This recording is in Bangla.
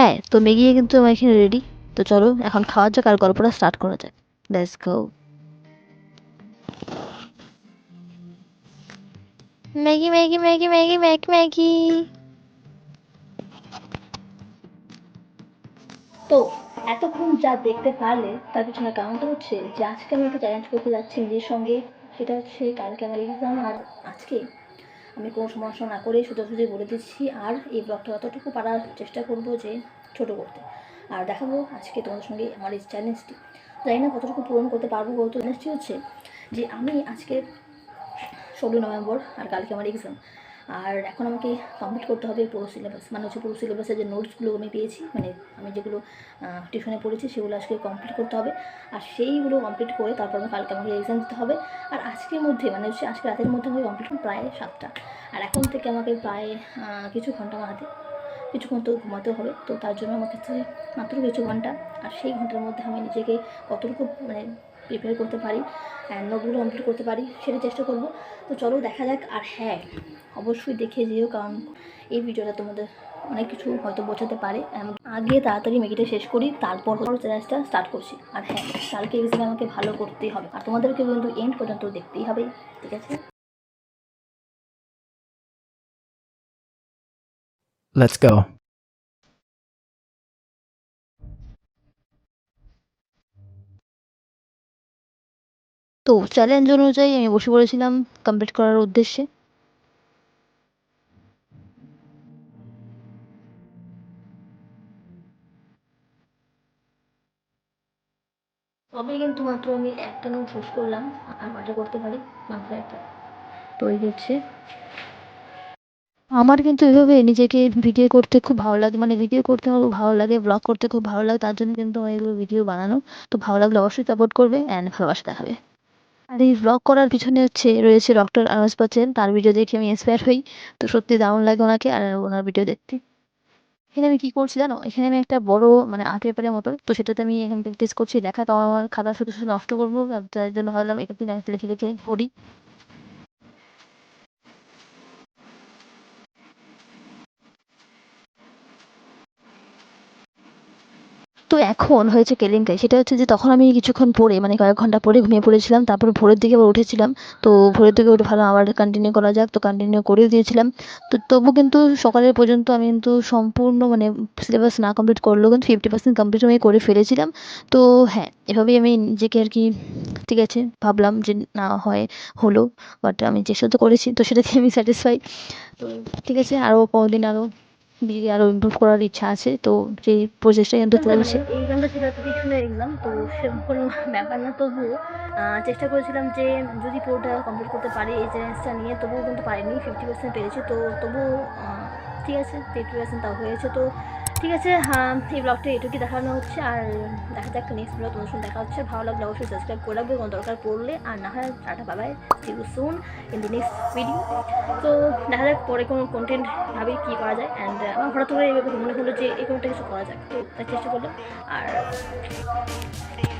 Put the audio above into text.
হ্যাঁ, তো ম্যাগি কিন্তু আমার এখানে রেডি। তো চলো এখন খাওয়া যাক আর গল্পটা স্টার্ট করা যাক। Let's go. Maggi Maggi Maggi Maggi Maggi Maggi. তো এতক্ষণ যা দেখতে পারলে তার পিছনে কারণটা হচ্ছে যে আজকে আমি একটা চ্যালেঞ্জ করতে যাচ্ছি নিজের সঙ্গে। সেটা হচ্ছে কালকে আমার এক্সাম, আর আজকে আমি কোনো সমস্যা না করে সোজাসুজি বলে দিচ্ছি, আর এই ব্লগটা যতটুকু পারার চেষ্টা করবো যে ছোটো করতে, আর দেখাবো আজকে তোমাদের সঙ্গে আমার এই চ্যালেঞ্জটি। জানি না কতটুকু পূরণ করতে পারবো, বলতো চ্যালেঞ্জটি হচ্ছে যে আমি আজকে 16 নভেম্বর আর কালকে আমার এক্সাম, আর এখন আমাকে কমপ্লিট করতে হবে পুরো সিলেবাস, মানে হচ্ছে পুরো সিলেবাসের যে নোটসগুলো আমি পেয়েছি, মানে আমি যেগুলো টিউশনে পড়েছি সেগুলো আজকে কমপ্লিট করতে হবে, আর সেইগুলো কমপ্লিট করে তারপর আমি কালকে আমাকে এক্সাম দিতে হবে। আর আজকের মধ্যে মানে হচ্ছে আজকে রাতের মধ্যে আমাকে কমপ্লিট প্রায় 7টা, আর এখন থেকে আমাকে প্রায় কিছু ঘন্টা আমার হাতে, কিছুক্ষণ তো ঘুমাতেও হবে, তো তার জন্য আমার কাছে মাত্র কিছু ঘন্টা, আর সেই ঘন্টার মধ্যে আমি নিজেকে কতটুকু মানে প্রিপেয়ার করতে পারি অ্যান্ড নোটগুলো কমপ্লিট করতে পারি সেটা চেষ্টা করব। তো চলো দেখা যাক। আর হ্যাঁ, অবশ্যই দেখে যেও, কারণ এই ভিডিওটা তোমাদের অনেক কিছু হয়তো বোঝাতে পারে। আগে তাড়াতাড়ি ম্যাগিটা শেষ করি, তারপর চ্যালেঞ্জটা স্টার্ট করছি। আর হ্যাঁ, কালকে এক্সামে আমাকে ভালো করতেই হবে, আর তোমাদেরকে কিন্তু এন্ড পর্যন্ত দেখতেই হবে, ঠিক আছে? Let's go. তো চ্যালেঞ্জ অনুযায়ী আমি বসে পড়েছিলাম কমপ্লিট করার উদ্দেশ্যে। তবে কিন্তু মাত্র আমি একটা নোট শেষ করলাম, আর মাত্র করতে পারি মাত্র একটা তৈরি হচ্ছে। আমার কিন্তু এভাবে নিজেকে ভিডিও করতে খুব ভালো লাগে, মানে ভিডিও করতে আমার খুব ভালো লাগে, ব্লগ করতে খুব ভালো লাগে, তার জন্য কিন্তু আমার এগুলো ভিডিও বানানো। তো ভালো লাগলে অবশ্যই সাপোর্ট করবে অ্যান্ড ভালোবাসা দেখাবে। আর এই ব্লগ করার পিছনে রয়েছে ডক্টর আনোস পাচ্ছেন, তার ভিডিও দেখে আমি ইন্সপায়ার হই। তো সত্যি দারুণ লাগে ওনাকে আর ওনার ভিডিও দেখতে। এখানে আমি কি করছি জানো, এখানে আমি একটা বড় মানে আর্ট পেপারের মতো, তো সেটাতে আমি এখানে প্র্যাকটিস করছি লেখা, তো আমার খাতা শুধু শুধু নষ্ট করবো, তার জন্য ভাবলাম এটাতে লিখে লিখে পড়ি। তো এখন হয়েছে কেলেঙ্কারি, সেটা হচ্ছে যে তখন আমি কিছুক্ষণ পরে মানে কয়েক ঘন্টা পরে ঘুমিয়ে পড়েছিলাম, তারপর ভোরের দিকে আবার উঠেছিলাম। তো ভোরের দিকে উঠে ভাবলাম আবার কন্টিনিউ করা যাক, তো কন্টিনিউ করেও দিয়েছিলাম। তো তবু কিন্তু সকালের পর্যন্ত আমি কিন্তু সম্পূর্ণ মানে সিলেবাস না কমপ্লিট করলেও কিন্তু 50% কমপ্লিট আমি করে ফেলেছিলাম। তো হ্যাঁ, এভাবেই আমি নিজেকে আর কি, ঠিক আছে, ভাবলাম যে না হয় হলো, বাট আমি চেষ্টা তো করেছি, তো সেটাতে আমি স্যাটিসফাই। তো ঠিক আছে, আরও কোনোদিন আরও নিজেকে আরও ইমপ্রুভ করার ইচ্ছা আছে, তো সেই প্রচেষ্টা কিন্তু চলছে। এই গানটা ছিল এত কিছু এক্সাম, তো সেরকম কোনো ব্যাপার না, তবুও চেষ্টা করেছিলাম যে যদি পুরোটা কমপ্লিট করতে পারি এই চ্যালেঞ্জটা নিয়ে, তবুও কিন্তু পারিনি, 50% পেরেছি। তো তবুও ঠিক আছে, 50% তাও হয়েছে। তো ঠিক আছে, হ্যাঁ, এই ব্লগটা এটুকুই দেখানো হচ্ছে, আর দেখা যাক নেক্সট ব্লগ তোমার সঙ্গে দেখা হচ্ছে। ভালো লাগলে অবশ্যই সাবস্ক্রাইব করে রাখবে কোনো দরকার পড়লে, আর না হয় tata Babai, see you soon in the next video. তো দেখা যাক পরে কোনো কন্টেন্ট ভাবি কী করা যায়, অ্যান্ড আমার হঠাৎ করে এইভাবে মনে হলো যে এই কোনোটা কিছু করা যায়, তো তার চেষ্টা করলাম। আর